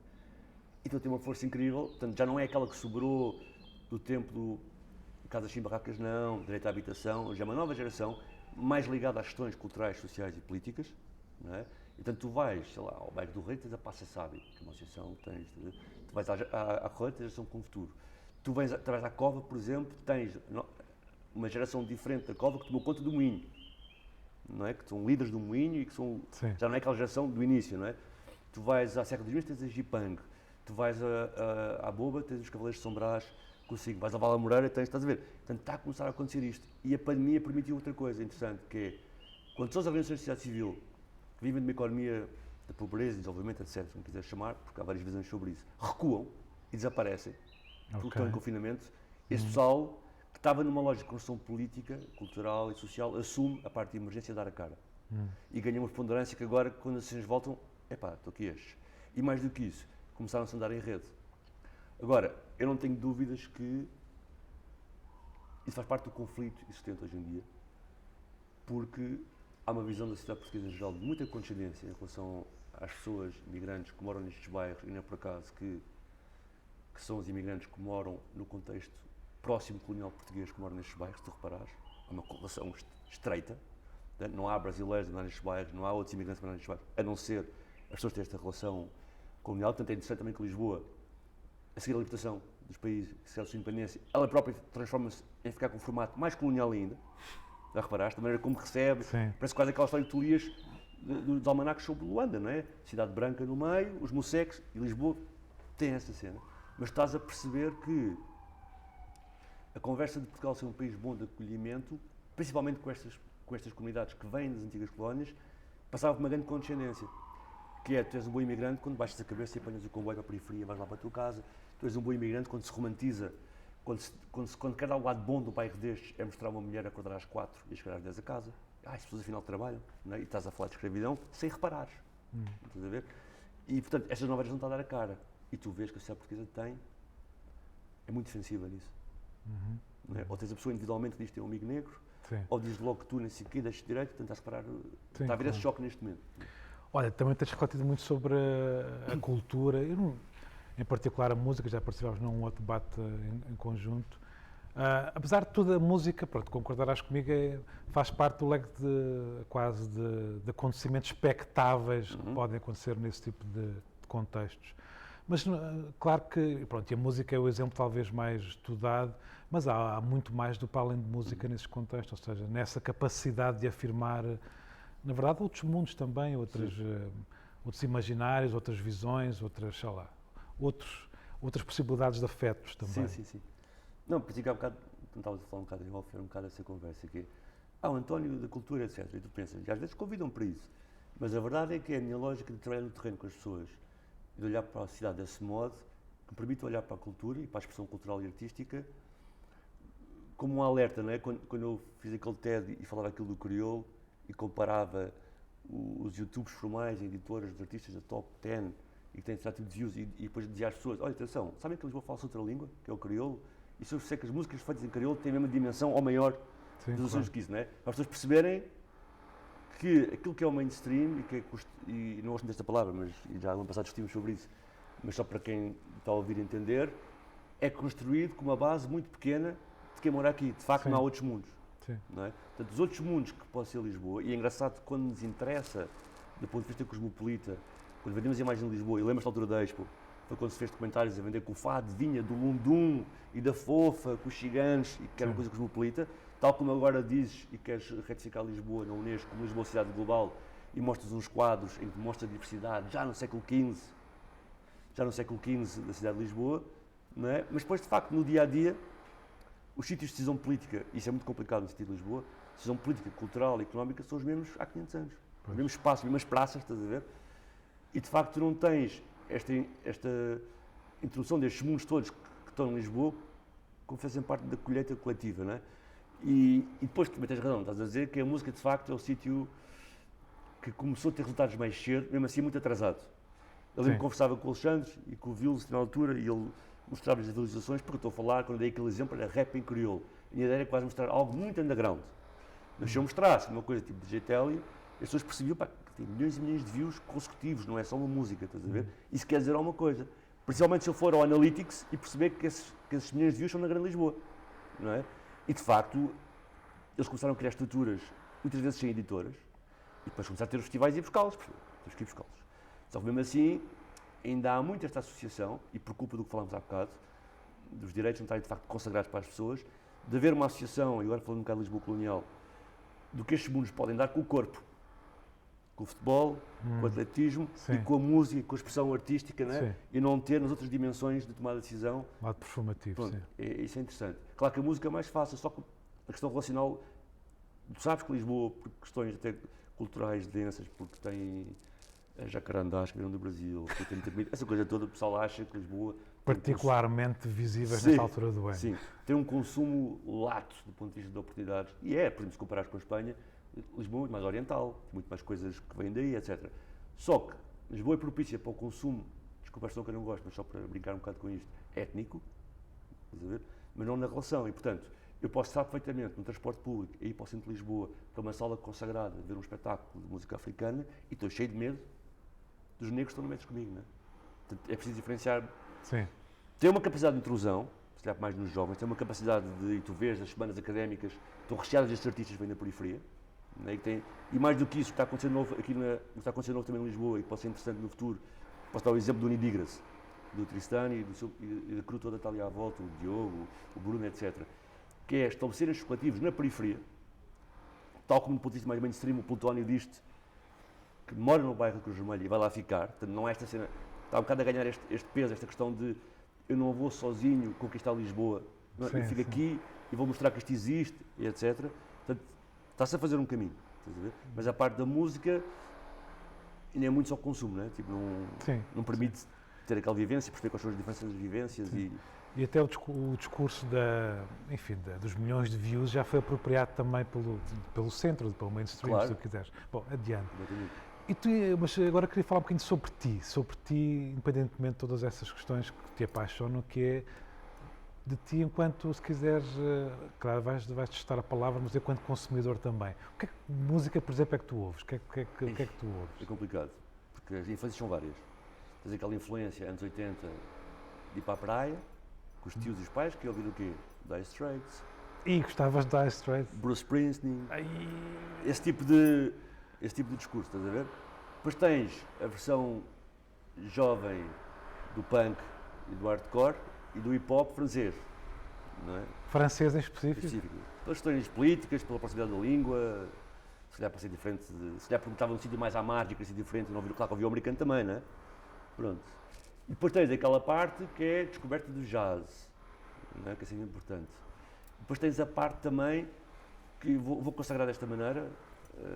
Speaker 2: Então tem uma força incrível, portanto, já não é aquela que sobrou do tempo do casas sim, barracas não, direito à habitação, já é uma nova geração mais ligada às questões culturais, sociais e políticas, não é? E, portanto, tu vais, sei lá, ao bairro do Rei, tens a Passa Sábio, que é uma associação, tu vais à Correia, tens a Associação com o Futuro. Tu vais à Cova, por exemplo, tens uma geração diferente da Cova que tomou conta do Moinho, não é? Que são líderes do Moinho e que são, já não é aquela geração do início, não é? Tu vais à Serra dos Vinhos, tens a Jipang, tu vais à Boba, tens os Cavaleiros de São Brás, consigo, vais à Vala Moreira, estás a ver? Portanto, está a começar a acontecer isto. E a pandemia permitiu outra coisa interessante, que é, quando são as organizações de sociedade civil que vivem de uma economia de pobreza, desenvolvimento, etc., como quiseres chamar, porque há várias visões sobre isso, recuam e desaparecem, porque estão em confinamento, esse pessoal que estava numa lógica de construção política, cultural e social, assume a parte de emergência dar a cara. E ganha uma preponderância que agora, quando as decisões voltam, estou aqui estes. E mais do que isso, começaram-se a andar em rede. Agora, eu não tenho dúvidas que isso faz parte do conflito existente hoje em dia, porque há uma visão da sociedade portuguesa em geral de muita condescendência em relação às pessoas imigrantes que moram nestes bairros, e não é por acaso que são os imigrantes que moram no contexto próximo colonial português que moram nestes bairros, se tu reparares, há uma correlação estreita, não há brasileiros a morar nestes bairros, não há outros imigrantes a morar nestes bairros, a não ser as pessoas terem esta relação colonial. Portanto, é interessante também que Lisboa, a seguir a libertação dos países, a seguir a sua independência, ela própria transforma-se em ficar com um formato mais colonial ainda. Já reparaste? Da maneira como recebe,
Speaker 1: Sim.
Speaker 2: parece quase aquela história que tu lias dos almanacs sobre Luanda, não é? Cidade Branca no meio, os Mosseques e Lisboa tem essa cena. Mas estás a perceber que a conversa de Portugal ser um país bom de acolhimento, principalmente com estas comunidades que vêm das antigas colónias, passava por uma grande condescendência. Que é, tu és um bom imigrante quando baixas a cabeça e apanhas o comboio para a periferia, vais lá para a tua casa. Tu és um bom imigrante quando se romantiza, quando quer dar o lado bom do bairro destes é mostrar uma mulher a acordar às 4 e a chegar às 10 a casa. As pessoas afinal trabalham, não é? E estás a falar de escravidão sem reparares. Estás a ver? E, portanto, estas novas não estão a dar a cara. E tu vês que a sociedade portuguesa é muito defensiva nisso. Não é? Ou tens a pessoa individualmente que diz que tem um amigo negro,
Speaker 1: Sim.
Speaker 2: ou diz logo que tu nem sei o quê, deixas direito, portanto estás a reparar.
Speaker 1: Sim,
Speaker 2: Está a haver
Speaker 1: claro.
Speaker 2: esse choque neste momento.
Speaker 1: Olha, também tens refletido muito sobre a cultura, em particular a música, já participámos num outro debate em conjunto. Apesar de tudo, a música, pronto, concordarás comigo, faz parte do leque de acontecimentos expectáveis que podem acontecer nesse tipo de contextos. Mas, claro que, pronto, e a música é o exemplo talvez mais estudado, mas há muito mais do que além de música nesses contextos, ou seja, nessa capacidade de afirmar, na verdade, outros mundos também, outros imaginários, outras visões, outras, sei lá, outras possibilidades de afetos também.
Speaker 2: Sim. Não, por isso que há bocado, estavas a falar um bocado em off, era um bocado essa conversa aqui. O António da cultura, etc. E tu pensas, e às vezes convidam para isso, mas a verdade é que é a minha lógica de trabalhar no terreno com as pessoas, de olhar para a cidade desse modo, que me permite olhar para a cultura e para a expressão cultural e artística como um alerta, não é? Quando eu fiz aquele TED e falava aquilo do crioulo e comparava os YouTubes formais, editoras dos artistas da Top 10 e que têm certo tipo de views e depois dizia às pessoas, olha, atenção, sabem que Lisboa fala-se outra língua, que é o crioulo? E se eu sei que as músicas feitas em crioulo têm a mesma dimensão ou maior dos Açores que isso, não é? Para as pessoas perceberem que aquilo que é o mainstream, e não gosto desta palavra, mas já no ano passado discutimos sobre isso, mas só para quem está a ouvir entender, é construído com uma base muito pequena de quem mora aqui. De facto, não há outros mundos. Não é? Portanto, os outros mundos que podem ser Lisboa, e é engraçado quando nos interessa, do ponto de vista cosmopolita, quando vendemos a imagem de Lisboa, e lembras-te da altura da Expo, foi quando se fez documentários a vender que o fado vinha do Lundum e da Fofa, com os ciganos, e que era uma coisa cosmopolita, tal como agora dizes e queres retificar Lisboa na Unesco como Lisboa Cidade Global e mostras uns quadros em que mostra a diversidade já no século XV da cidade de Lisboa, não é? Mas depois, de facto, no dia-a-dia, os sítios de decisão política, isso é muito complicado no sentido de Lisboa, decisão política, cultural e económica são os mesmos há 500 anos. Os mesmos espaços, as mesmas praças, estás a ver? E, de facto, tu não tens esta introdução destes mundos todos que estão em Lisboa como fazem parte da colheita coletiva, não é? E depois também tens razão, estás a dizer que a música, de facto, é o sítio que começou a ter resultados mais cedo, mesmo assim muito atrasado. Eu lembro que conversava com o Alexandre e com o Vils na altura e ele mostrava-lhes as visualizações, porque eu estou a falar, quando dei aquele exemplo, era rap em crioulo. A minha ideia era quase mostrar algo muito underground. Mas se eu mostrasse uma coisa tipo DJ Telly, as pessoas percebiam que tem milhões e milhões de views consecutivos, não é só uma música, estás a ver? Isso quer dizer alguma coisa. Principalmente se eu for ao Analytics e perceber que esses milhões de views são na Grande Lisboa, não é? E de facto, eles começaram a criar estruturas, muitas vezes sem editoras, e depois começaram a ter os festivais e ir buscá-los. Temos que ir buscá-los. Só que mesmo assim, ainda há muito esta associação, e por culpa do que falámos há bocado, dos direitos não estarem de facto consagrados para as pessoas, de haver uma associação, e agora falando um bocado de Lisboa colonial, do que estes mundos podem dar com o corpo, com o futebol, com o atletismo e com a música, com a expressão artística, né? E não ter nas outras dimensões de tomar a decisão.
Speaker 1: Lado performativo,
Speaker 2: pronto, isso é interessante. Claro que a música é mais fácil, só que a questão relacional, tu sabes que Lisboa, por questões até culturais densas, porque tem jacarandás que vieram do Brasil, porque tem muita comida, essa coisa toda, o pessoal acha que Lisboa...
Speaker 1: Particularmente visíveis nesta altura do ano.
Speaker 2: Sim, tem um consumo lato do ponto de vista de oportunidades, e por exemplo, se comparares com a Espanha, Lisboa é muito mais oriental, tem muito mais coisas que vêm daí, etc. Só que Lisboa é propícia para o consumo, desculpa a expressão que eu não gosto, mas só para brincar um bocado com isto, étnico, estás a ver? Mas não na relação, e portanto, eu posso estar perfeitamente no transporte público, ir para o centro de Lisboa, para uma sala consagrada, ver um espetáculo de música africana, e estou cheio de medo dos negros que estão no meio comigo, não é? Portanto, é preciso diferenciar.
Speaker 1: Sim.
Speaker 2: Tem uma capacidade de intrusão, se calhar mais nos jovens, tem uma capacidade de, e tu vês, as semanas académicas estão recheadas destes artistas que vêm da periferia, né? E mais do que isso, o que está acontecendo novo aqui o que está acontecendo novo também em Lisboa e que pode ser interessante no futuro, Posso dar o exemplo do Unidigras, do Tristano e da crew toda está ali à volta, o Diogo, o Bruno, etc. Que é estabelecerem os coletivos na periferia, tal como no ponto de vista mais mainstream, o Plutónio diz-te que mora no bairro de Cruz Vermelha e vai lá ficar. Portanto, não é esta cena, está um bocado a ganhar este peso, esta questão de eu não vou sozinho conquistar Lisboa, não,
Speaker 1: Sim,
Speaker 2: eu fico
Speaker 1: sim.
Speaker 2: aqui e vou mostrar que isto existe, e etc. Portanto, está-se a fazer um caminho, estás a ver? Mas a parte da música ainda é muito só consumo, não é? Tipo,
Speaker 1: Sim,
Speaker 2: não permite ter aquela vivência, perceber quais são as diferenças das vivências
Speaker 1: e até o discurso enfim, dos milhões de views já foi apropriado também pelo centro, pelo mainstream,
Speaker 2: Claro.
Speaker 1: se tu quiseres. Bom, adiante.
Speaker 2: Exatamente.
Speaker 1: Mas agora queria falar um bocadinho sobre ti, independentemente de todas essas questões que te apaixonam, que é de ti enquanto, se quiseres, claro, vais testar a palavra, mas enquanto consumidor também. O que é que música, por exemplo, é que tu ouves? O que é que tu ouves?
Speaker 2: É complicado, porque as influências são várias. Tens aquela influência, anos 80, de ir para a praia, com os tios e os pais, que é ouvir o quê? Dire Straits,
Speaker 1: E gostavas de Dire Straits?
Speaker 2: Bruce Springsteen,
Speaker 1: Ai,
Speaker 2: esse tipo de discurso, estás a ver? Depois tens a versão jovem do punk e do hardcore e do hip hop francês, não é?
Speaker 1: francês em específico?
Speaker 2: Específico. Pelas questões políticas, pela proximidade da língua, se calhar para ser diferente, se calhar perguntava um sítio mais à margem, para ser diferente, não ouvir, claro que ouvia o americano também, não é? Pronto. E depois tens aquela parte que é a descoberta do jazz, não é? Que é sempre importante. Depois tens a parte também, que vou consagrar desta maneira,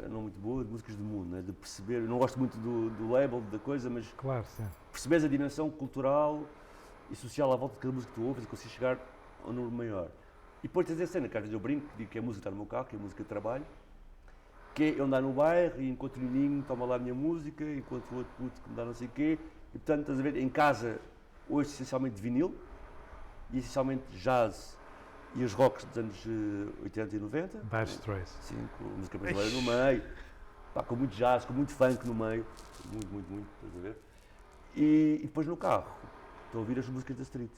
Speaker 2: não muito boa, de músicas do mundo, né? De perceber, eu não gosto muito do label da coisa, mas
Speaker 1: Claro, sim.
Speaker 2: perceberes a dimensão cultural e social à volta de cada música que tu ouves e consegues chegar a um número maior. E depois tens a cena, que às vezes eu brinco, digo que a música está no meu carro, que é a música de trabalho, que é eu andar no bairro e enquanto o menino toma lá a minha música, enquanto o outro puto que me dá não sei o quê, e portanto, estás a ver, em casa, hoje essencialmente de vinil, e essencialmente jazz e os rocks dos anos 80 e 90.
Speaker 1: Dire Straits.
Speaker 2: Sim, com música brasileira no meio, pá, com muito jazz, com muito funk no meio, muito, estás a ver? E depois no carro, estou a ouvir as músicas da street,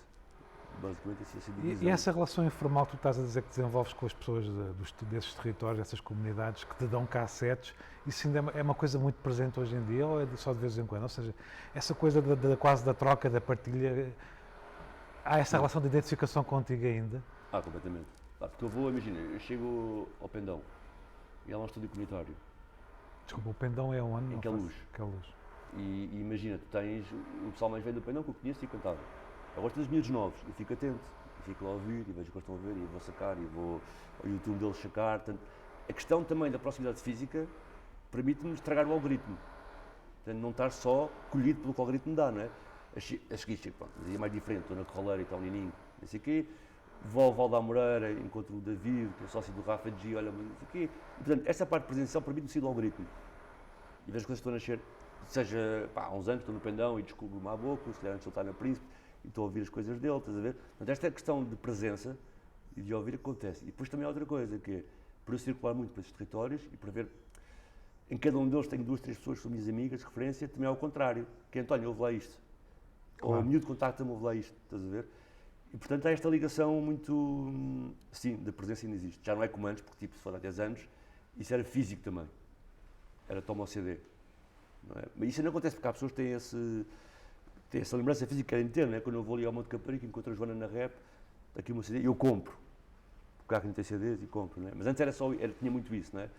Speaker 2: basicamente assim a divisão.
Speaker 1: E essa relação informal que tu estás a dizer que desenvolves com as pessoas desses territórios, dessas comunidades que te dão cassetes, isso ainda é uma coisa muito presente hoje em dia ou é só de vez em quando? Ou seja, essa coisa quase da troca, da partilha, há essa relação de identificação contigo ainda?
Speaker 2: Completamente. Porque eu vou, imagina, eu chego ao Pendão e há lá um estúdio comunitário.
Speaker 1: Desculpa, o Pendão é onde?
Speaker 2: Em Queluz.
Speaker 1: Queluz.
Speaker 2: E imagina, tu tens o pessoal mais velho do Pendão que eu conheço e cantava. Agora tens os miúdos novos, eu fico atento, e fico lá a ouvir e vejo o que eles estão a ver e vou sacar e vou ao YouTube deles sacar. Portanto, a questão também da proximidade física permite-me estragar o algoritmo. Portanto, não estar só colhido pelo que o algoritmo dá, não é? A seguir, pronto, mas aí é mais diferente, estou na Corroleira e tal, Nininho, não sei o quê. Vou ao Val da Moreira, encontro o David, que é o sócio do Rafa G, olha, não sei o quê. E, portanto, essa parte presencial permite-me sair do algoritmo. E vejo as coisas que estão a nascer, seja, há uns anos estou no Pendão e descubro o Maboco, se calhar antes de estar na Príncipe, e estou a ouvir as coisas dele, estás a ver? Portanto, esta questão de presença e de ouvir acontece. E depois também há outra coisa, que é, por eu circular muito por esses territórios e para ver, em cada um deles tenho 2, 3 pessoas que são minhas amigas, de referência, também é ao contrário, que é, António, ouve lá isto. Claro. Ou o miúdo contacta-me, ouve lá isto, estás a ver? E portanto há esta ligação muito, sim, da presença ainda existe. Já não é como antes, porque tipo, se for há 10 anos, isso era físico também. Era toma o CD. Não é? Mas isso não acontece porque há pessoas que têm essa lembrança física que querem ter, não é? Quando eu vou ali ao Monte Caparico, encontro a Joana na rap, está aqui o meu CD, e eu compro. O carro não tem CDs e compro, não é? Mas antes tinha muito isso, não é?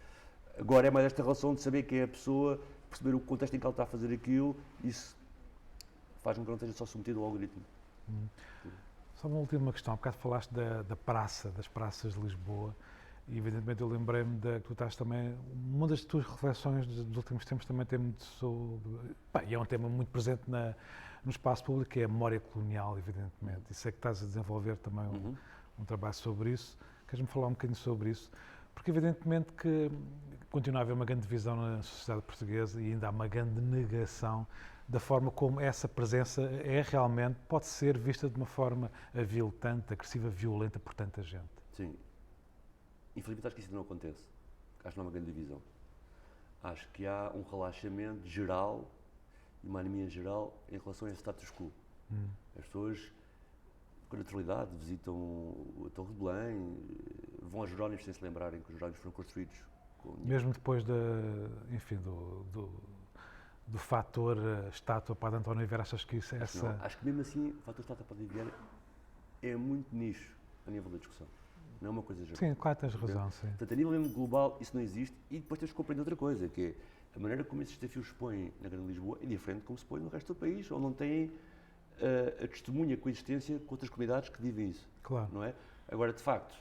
Speaker 2: Agora é mais esta relação de saber quem é a pessoa, perceber o contexto em que ela está a fazer aquilo, isso faz com que não esteja só submetido ao algoritmo.
Speaker 1: Só uma última questão, há bocado falaste da praça, das praças de Lisboa, e evidentemente eu lembrei-me que tu estás também, uma das tuas reflexões dos últimos tempos também tem muito sobre, e é um tema muito presente no espaço público, que é a memória colonial, evidentemente, e sei que estás a desenvolver também um trabalho sobre isso. Queres-me falar um bocadinho sobre isso? Porque evidentemente que continua a haver uma grande divisão na sociedade portuguesa e ainda há uma grande negação da forma como essa presença realmente, pode ser vista de uma forma aviltante, agressiva, violenta por tanta gente.
Speaker 2: Sim. Infelizmente acho que isso não acontece. Acho que não há uma grande divisão. Acho que há um relaxamento geral e uma anemia geral em relação a esse status quo. As pessoas, com naturalidade, visitam a Torre de Belém, vão a Jerónimos sem se lembrarem que os Jerónimos foram construídos com...
Speaker 1: Mesmo depois do fator estátua Padre António Vieira, achas que isso é
Speaker 2: Acho que
Speaker 1: essa...
Speaker 2: não. Acho que mesmo assim o fator estátua Padre Vieira é muito nicho a nível da discussão. Não é uma coisa geral.
Speaker 1: Sim, claro, tens razão, sim.
Speaker 2: Portanto, a nível mesmo global, isso não existe. E depois tens que compreender outra coisa, que é a maneira como esses desafios se põem na Grande Lisboa é diferente de como se põe no resto do país, onde não têm a testemunha, a coexistência com outras comunidades que vivem isso.
Speaker 1: Claro.
Speaker 2: Não é? Agora, de facto,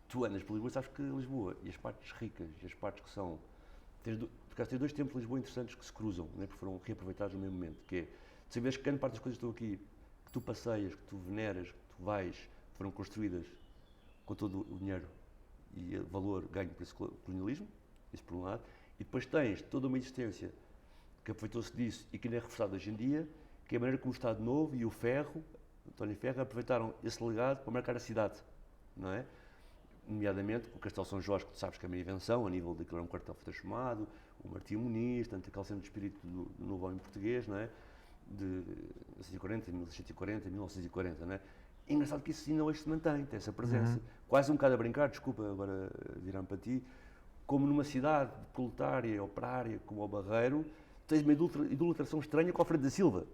Speaker 2: tu andas por Lisboa e sabes que Lisboa, e as partes ricas, e as partes que são... Por acaso, tens dois templos de Lisboa interessantes que se cruzam, né, porque foram reaproveitados no mesmo momento, que é, tu sabes que grande parte das coisas que estão aqui, que tu passeias, que tu veneras, que tu vais, foram construídas com todo o dinheiro e o valor ganho por esse colonialismo, isso por um lado, e depois tens toda uma existência que aproveitou-se disso e que ainda é reforçada hoje em dia, que é a maneira como o Estado Novo e o Ferro, António Ferro, aproveitaram esse legado para marcar a cidade, não é? Nomeadamente o Castelo São Jorge, que tu sabes que é uma invenção, a nível daquilo era um quartel transformado, o Martim Muniz, tanto aquele centro de espírito do novo homem português, não é? De 1940, 1640, 1940, não é? É engraçado que isso ainda hoje se mantém, tem essa presença. Quase um bocado a brincar, desculpa agora virar-me para ti, como numa cidade proletária, operária, como o Barreiro, tens uma idolatração estranha com o Alfredo da Silva,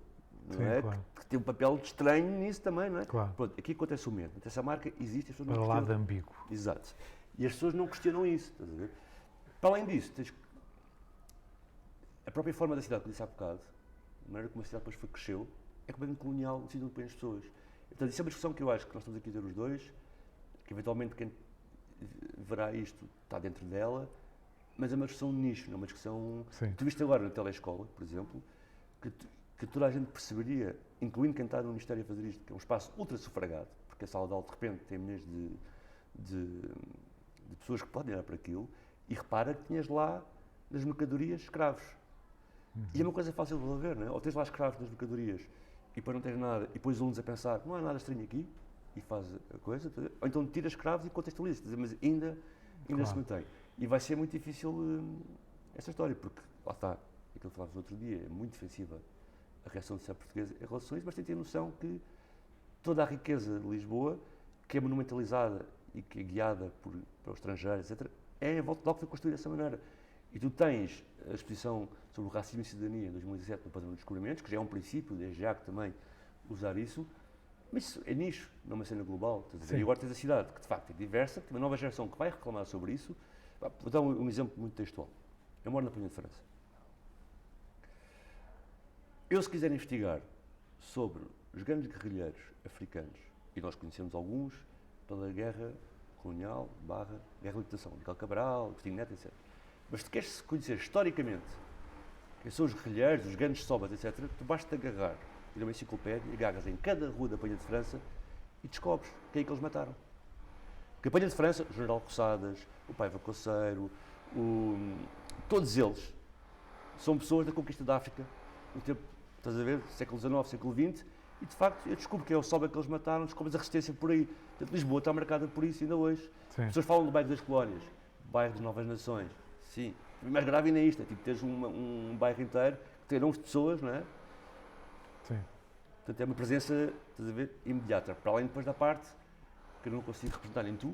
Speaker 2: não
Speaker 1: Sim,
Speaker 2: é?
Speaker 1: claro.
Speaker 2: Que tem um papel de estranho nisso também, não é?
Speaker 1: Claro.
Speaker 2: Pronto, aqui acontece o mesmo. Essa marca existe, as pessoas não
Speaker 1: Para lá de
Speaker 2: questionam.
Speaker 1: ambíguo.
Speaker 2: Exato. E as pessoas não questionam isso, estás a ver? Para além disso, tens a própria forma da cidade, que disse há bocado, a maneira como a cidade depois cresceu, é completamente colonial no sítio onde põe as pessoas. Então, isso é uma discussão que eu acho que nós estamos aqui a ter os dois, que eventualmente quem verá isto está dentro dela, mas é uma discussão de nicho, não é uma discussão...
Speaker 1: Sim.
Speaker 2: Tu viste agora na telescola, por exemplo, que toda a gente perceberia, incluindo quem está no Ministério a fazer isto, que é um espaço ultra sufragado, porque a sala de aula de repente tem milhares de pessoas que podem olhar para aquilo, e repara que tinhas lá nas mercadorias escravos. E é uma coisa fácil de resolver, não é? Ou tens lá escravos nas mercadorias e depois não tens nada, e depois os alunos a pensar, não há nada estranho aqui, e faz a coisa, ou então tiras escravos e contextualizas, mas ainda
Speaker 1: Claro.
Speaker 2: se mantém. E vai ser muito difícil essa história, porque, lá está, aquilo que falávamos no outro dia, é muito defensiva a reação da sociedade portuguesa em relação a isso, mas tem que ter noção que toda a riqueza de Lisboa, que é monumentalizada e que é guiada para os estrangeiros, etc., é em volta de algo que foi construído dessa maneira. E tu tens a exposição sobre o racismo e cidadania em 2017 no Padrão de Descobrimentos, que já é um princípio, desde já que também usar isso, mas isso é nicho, não é uma cena global. E agora tens a cidade, que de facto é diversa, tem uma nova geração que vai reclamar sobre isso. Vou dar um exemplo muito textual. Eu moro na Penha de França. Eu, se quiser investigar sobre os grandes guerrilheiros africanos, e nós conhecemos alguns pela guerra colonial, /guerra de libertação, Miguel Cabral, Agostinho Neto, etc. Mas se queres conhecer historicamente quem são os guerrilheiros, os grandes sobas, etc., tu basta agarrar, ir a uma enciclopédia, agarras em cada rua da Penha de França e descobres quem é que eles mataram. Porque a Penha de França, o General Roçadas, o Paiva Coceiro, todos eles são pessoas da conquista da África, no tempo, estás a ver, século XIX, século XX, e de facto eu descubro que é o soba que eles mataram, descobres a resistência por aí. Portanto, Lisboa está marcada por isso ainda hoje.
Speaker 1: Sim.
Speaker 2: As pessoas falam do bairro das Colónias, bairro das Novas Nações. Sim, o mais grave ainda é isto, é tipo teres um bairro inteiro que tem nomes de pessoas, não é?
Speaker 1: Sim.
Speaker 2: Portanto, é uma presença, estás a ver, imediata. Para além depois da parte que eu não consigo representar em tu,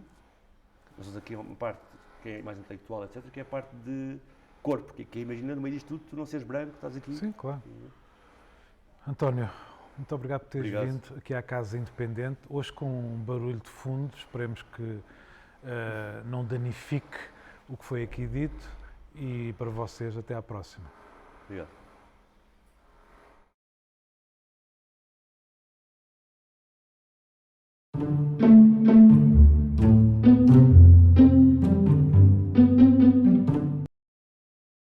Speaker 2: nós temos aqui uma parte que é mais intelectual, etc., que é a parte de corpo, que é imaginar no meio disto tudo, tu não seres branco, estás aqui.
Speaker 1: Sim, claro. António, muito obrigado por teres
Speaker 2: Obrigado.
Speaker 1: vindo aqui à Casa Independente, hoje com um barulho de fundo, esperemos que não danifique o que foi aqui dito, e para vocês até à próxima.
Speaker 2: Obrigado.